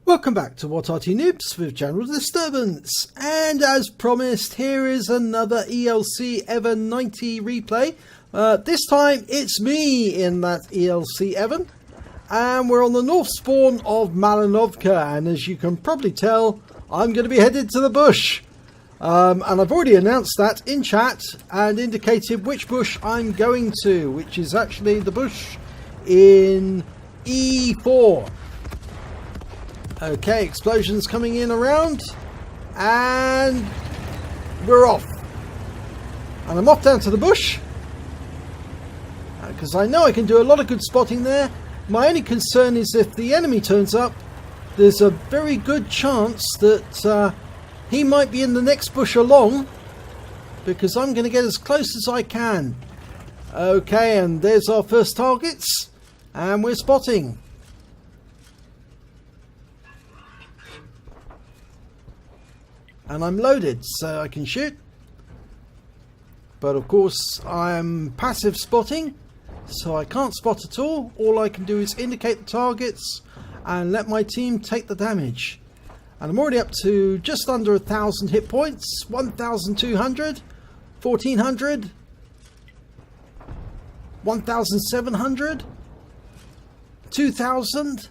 Welcome back to What Arty Noobs with General Disturbance, and as promised, here is another ELC EVEN 90 replay. This time it's me in that ELC EVEN, and we're on the north spawn of Malinovka, and as you can probably tell, I'm going to be headed to the bush. And I've already announced that in chat and indicated which bush I'm going to, which is actually the bush in E4. Okay, explosions coming in around, and we're off. And I'm off down to the bush, because I know I can do a lot of good spotting there. My only concern is if the enemy turns up, there's a very good chance that he might be in the next bush along, because I'm going to get as close as I can. Okay, and there's our first targets, and we're spotting. And I'm loaded, so I can shoot. But of course, I'm passive spotting, so I can't spot at all. All I can do is indicate the targets and let my team take the damage. And I'm already up to just under 1,000 hit points. 1,200, 1,400, 1,700, 2,000,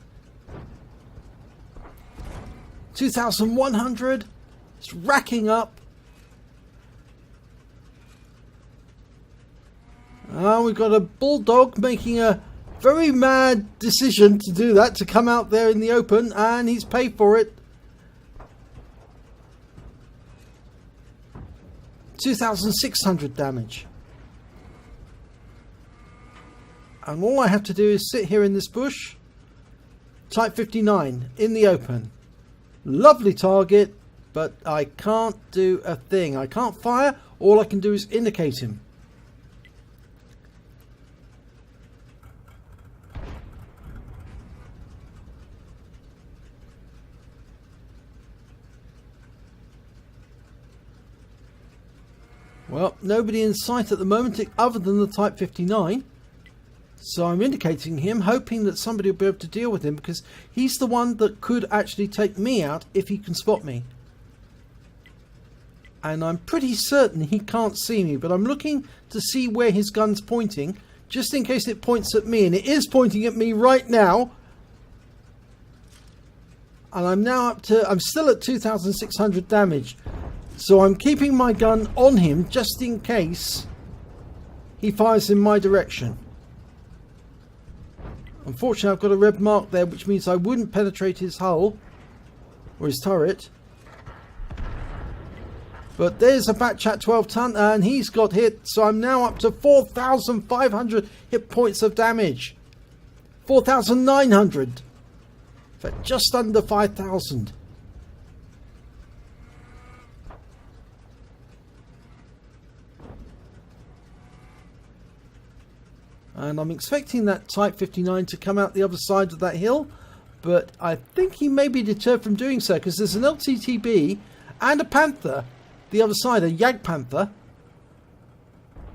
2,100. It's racking up. We've got a bulldog making a very mad decision to do that, to come out there in the open, and he's paid for it. 2,600 damage. And all I have to do is sit here in this bush. Type 59 in the open. Lovely target. But I can't do a thing. I can't fire. All I can do is indicate him. Well, nobody in sight at the moment other than the Type 59. So I'm indicating him, hoping that somebody will be able to deal with him, because he's the one that could actually take me out if he can spot me. And I'm pretty certain he can't see me, but I'm looking to see where his gun's pointing, just in case it points at me, and it is pointing at me right now. And I'm still at 2,600 damage, so I'm keeping my gun on him just in case he fires in my direction. Unfortunately, I've got a red mark there, which means I wouldn't penetrate his hull or his turret. But there's a Batchat 12 ton, and he's got hit, so I'm now up to 4,500 hit points of damage. 4,900. For just under 5,000. And I'm expecting that Type 59 to come out the other side of that hill, but I think he may be deterred from doing so, because there's an LTTB and a Panther the other side, a Jagdpanther,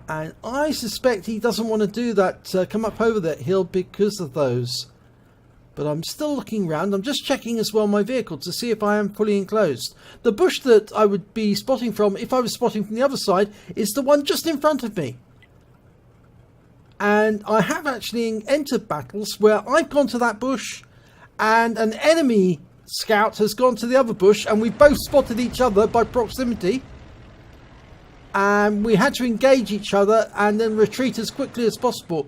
and I suspect he doesn't want to do that, come up over that hill because of those. But I'm still looking around. I'm just checking as well my vehicle to see if I am fully enclosed. The bush that I would be spotting from, if I was spotting from the other side, is the one just in front of me. And I have actually entered battles where I've gone to that bush and an enemy scout has gone to the other bush, and we both spotted each other by proximity, and we had to engage each other and then retreat as quickly as possible.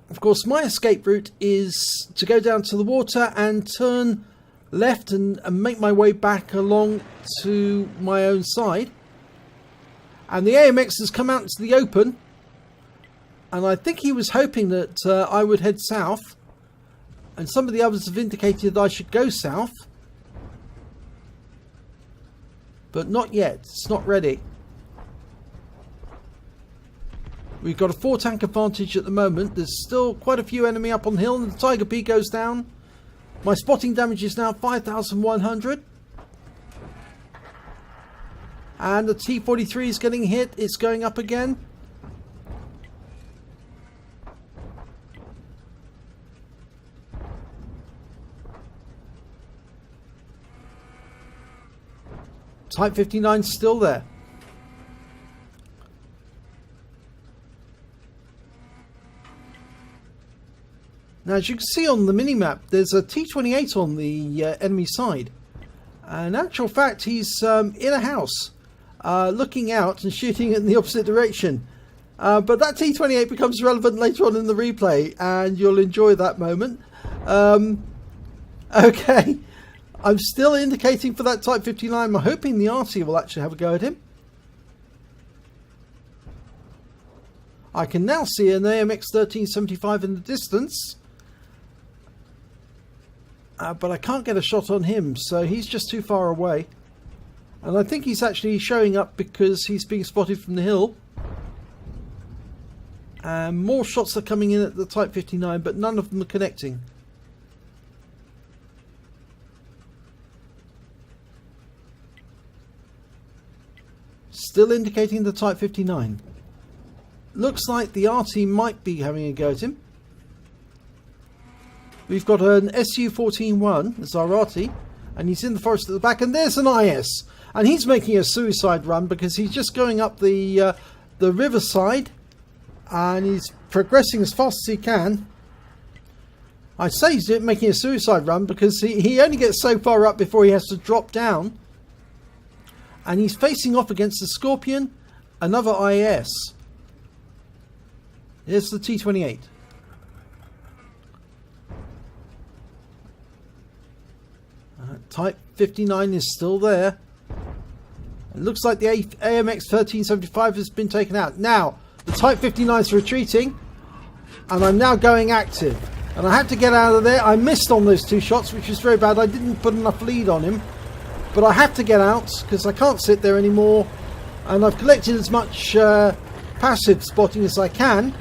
Of course, my escape route is to go down to the water and turn left and make my way back along to my own side. And the AMX has come out into the open, and I think he was hoping that I would head south. And some of the others have indicated that I should go south. But not yet. It's not ready. We've got a 4-tank advantage at the moment. There's still quite a few enemy up on the hill, and the Tiger P goes down. My spotting damage is now 5,100. And the T-43 is getting hit. It's going up again. Type 59 is still there. Now, as you can see on the mini-map, there's a T-28 on the enemy side. In actual fact, he's in a house, looking out and shooting in the opposite direction. But that T-28 becomes relevant later on in the replay, and you'll enjoy that moment. Okay, I'm still indicating for that Type 59. I'm hoping the Arty will actually have a go at him. I can now see an AMX 1375 in the distance. But I can't get a shot on him, so he's just too far away. And I think he's actually showing up because he's being spotted from the hill. And more shots are coming in at the Type 59, but none of them are connecting. Still indicating the Type 59. Looks like the Arty might be having a go at him. We've got an SU-14-1 as our Arty, and he's in the forest at the back, and there's an IS, and he's making a suicide run because he's just going up the riverside, and he's progressing as fast as he can. I say he's making a suicide run because he only gets so far up before he has to drop down, and he's facing off against the Scorpion, another IS. Here's the T-28. Type 59 is still there. It looks like the AMX 1375 has been taken out. Now, the Type 59 is retreating, and I'm now going active. And I had to get out of there. I missed on those two shots, which was very bad. I didn't put enough lead on him. But I have to get out, because I can't sit there anymore. And I've collected as much passive spotting as I can.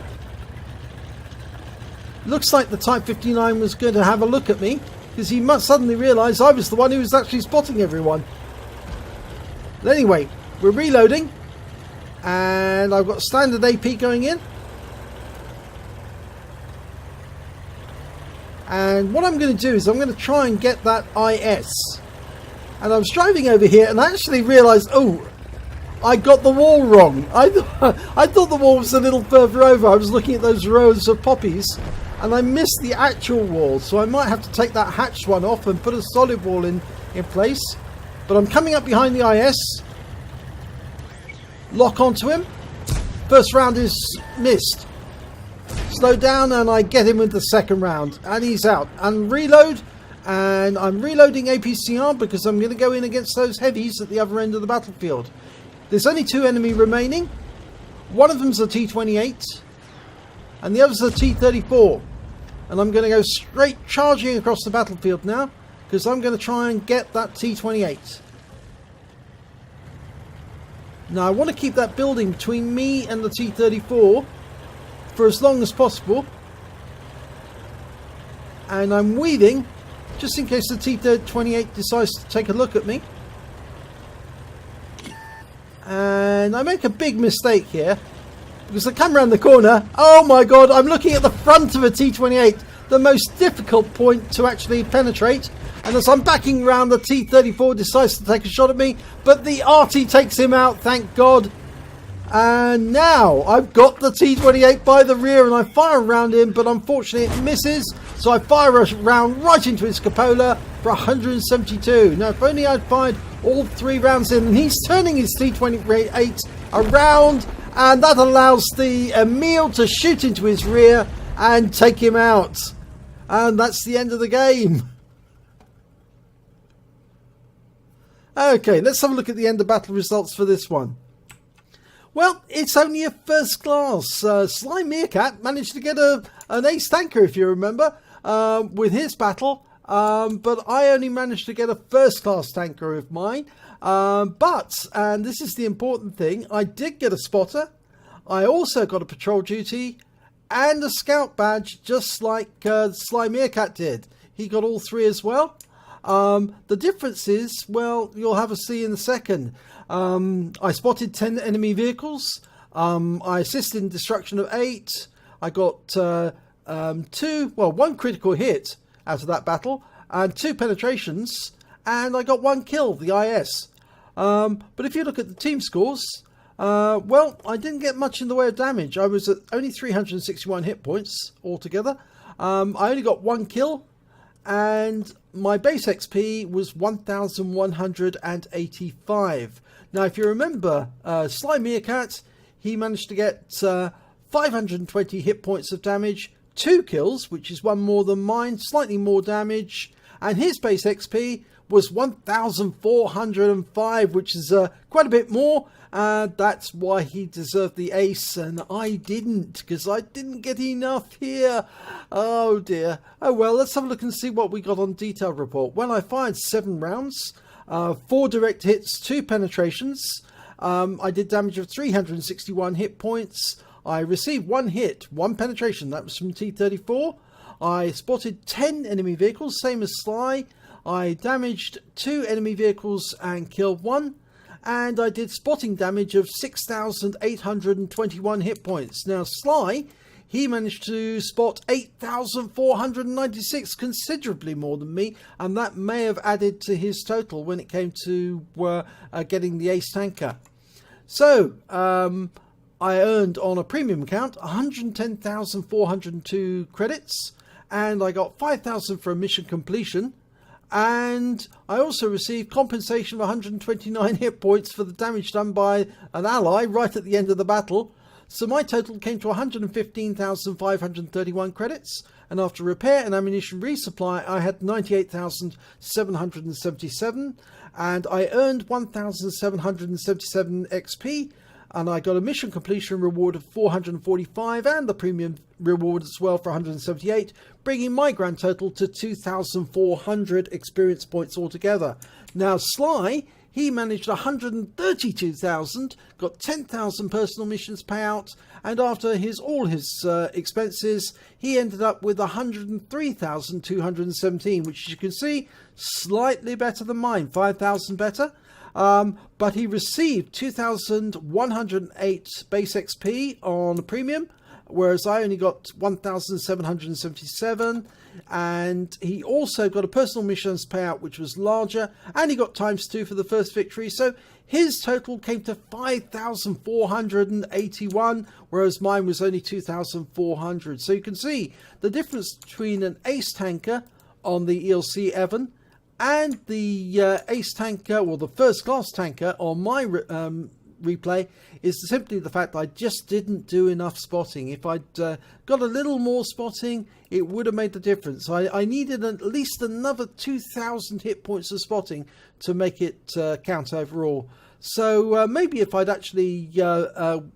Looks like the Type 59 was going to have a look at me, because he must suddenly realise I was the one who was actually spotting everyone. But anyway, we're reloading, and I've got standard AP going in. And what I'm going to do is I'm going to try and get that IS. And I was driving over here and I actually realised, oh, I got the wall wrong. I thought the wall was a little further over. I was looking at those rows of poppies, and I missed the actual wall, so I might have to take that hatched one off and put a solid wall in place. But I'm coming up behind the IS. Lock onto him. First round is missed. Slow down and I get him with the second round, and he's out. And reload, and I'm reloading APCR because I'm going to go in against those heavies at the other end of the battlefield. There's only two enemy remaining. One of them's a T-28 and the other's a T-34. And I'm going to go straight charging across the battlefield now, because I'm going to try and get that T-28. Now I want to keep that building between me and the T-34 for as long as possible. And I'm weaving just in case the T-28 decides to take a look at me. And I make a big mistake here, because I come around the corner. Oh my god, I'm looking at the front of a T-28, the most difficult point to actually penetrate. And as I'm backing around, the T-34 decides to take a shot at me, but the Arty takes him out, thank god. And now I've got the T-28 by the rear, and I fire around him, but unfortunately it misses. So I fire a round right into his cupola for 172. Now if only I'd fired all 3 rounds in, and he's turning his T-28 around, and that allows the Emil to shoot into his rear and take him out. And that's the end of the game. Okay, let's have a look at the end of battle results for this one. Well, it's only a first class. Sly Meerkat managed to get an ace tanker, if you remember, with his battle. But I only managed to get a first class tanker of mine. But, and this is the important thing, I did get a spotter. I also got a patrol duty and a scout badge, just like Sly Meerkat did. He got all 3 as well. The difference is, well, you'll have a see in a second. I spotted 10 enemy vehicles. I assisted in destruction of 8. I got 1 critical hit out of that battle and 2 penetrations, and I got 1 kill, the IS. But if you look at the team scores, well, I didn't get much in the way of damage. I was at only 361 hit points altogether. I only got 1 kill, and my base XP was 1185. Now, if you remember, Sly Meerkat, he managed to get 520 hit points of damage, 2 kills, which is 1 more than mine, slightly more damage, and his base XP was 1405, which is quite a bit more. That's why he deserved the ace, and I didn't, because I didn't get enough here. Oh dear. Oh well, let's have a look and see what we got on detailed report. Well, I fired 7 rounds, 4 direct hits, 2 penetrations. I did damage of 361 hit points. I received 1 hit, 1 penetration, that was from T-34. I spotted 10 enemy vehicles, same as Sly. I damaged 2 enemy vehicles and killed 1. And I did spotting damage of 6,821 hit points. Now Sly, he managed to spot 8,496, considerably more than me, and that may have added to his total when it came to getting the ace tanker. So I earned on a premium account 110,402 credits, and I got 5,000 for a mission completion. And I also received compensation of 129 hit points for the damage done by an ally right at the end of the battle. So my total came to 115,531 credits. And after repair and ammunition resupply, I had 98,777. And I earned 1,777 XP. And I got a mission completion reward of 445 and the premium reward as well for 178, bringing my grand total to 2,400 experience points altogether. Now Sly, he managed 132,000, got 10,000 personal missions payout, and after all his expenses, he ended up with 103,217, which as you can see, slightly better than mine, 5,000 better. But he received 2,108 base XP on premium, whereas I only got 1,777, and he also got a personal missions payout which was larger, and he got ×2 for the first victory, so his total came to 5,481, whereas mine was only 2,400. So you can see the difference between an ace tanker on the ELC EVEN and the ace tanker, or the first class tanker on my replay, is simply the fact I just didn't do enough spotting. If I'd got a little more spotting, it would have made the difference. I needed at least another 2,000 hit points of spotting to make it count overall. So maybe if I'd actually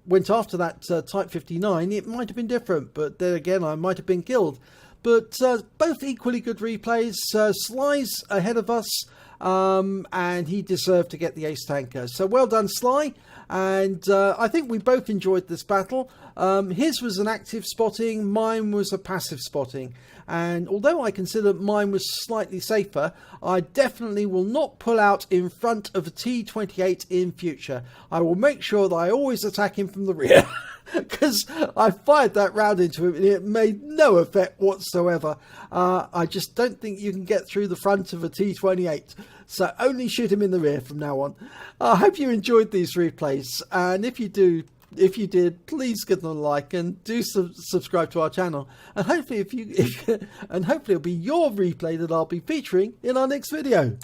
went after that Type 59, it might have been different, but then again I might have been killed. But both equally good replays. Sly's ahead of us, and he deserved to get the ace tanker. So well done, Sly. And I think we both enjoyed this battle. His was an active spotting, mine was a passive spotting. And although I consider mine was slightly safer, I definitely will not pull out in front of a T-28 in future. I will make sure that I always attack him from the rear. Because I fired that round into him and it made no effect whatsoever. I just don't think you can get through the front of a T-28. So only shoot him in the rear from now on. I hope you enjoyed these replays. And if you did, please give them a like and do subscribe to our channel. And hopefully, hopefully it'll be your replay that I'll be featuring in our next video.